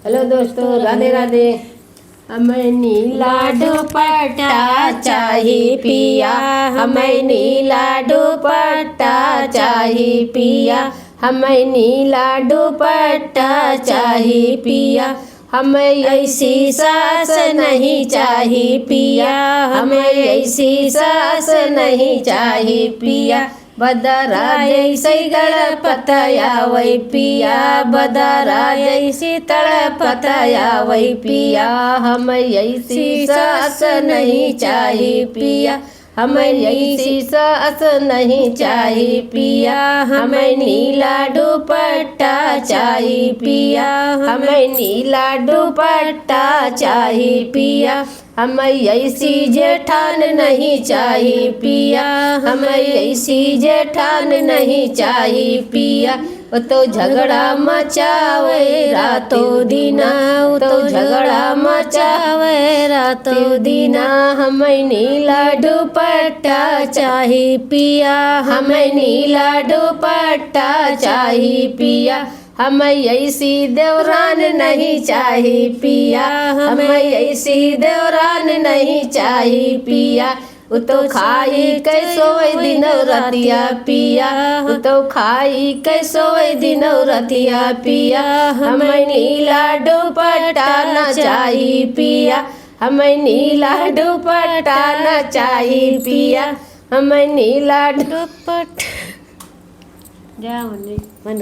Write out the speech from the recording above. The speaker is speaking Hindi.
हेलो दोस्तों, राधे राधे। हमें नीला दुपट्टा चाहिए पिया, हमें नीला दुपट्टा चाहिए पिया, हमें नीला दुपट्टा चाहिए पिया, हमें ऐसी सास नहीं चाहिए पिया, हमें ऐसी सास नहीं चाहिए पिया। बदरा ऐसे गणपतया वै पिया, बदरा ऐसी तड़पतया वै पिया, हमें ऐसी सास नहीं चाहिए पिया, हमें ऐसी सास नहीं चाहिए पिया, हमें नीला दुपट्टा चाहिए पिया, हमें नीला दुपट्टा चाहिए पिया, हमें ऐसी जेठान नहीं चाहिए पिया, हमें ऐसी जेठान नहीं चाहिए पिया। वो तो झगड़ा मचावे रातों दिना, वो तो झगड़ा मचावे रातों दिना, हमें नीला दुपट्टा चाहिए पिया, हमें नीला दुपट्टा चाहिए पिया, हमें ऐसी देवरान नहीं चाहिए पिया, हमें ऐसी देवरान नहीं चाहिए पिया। वो तो खाई कैसो दिन रतिया पिया, वो तो खाई कैसो दिन रतिया पिया, हमें नीला दुपट्टा न चाहिए पिया, हमें नीला दुपट्टा न चाहिए पिया, हमें नीला दुपट्टा।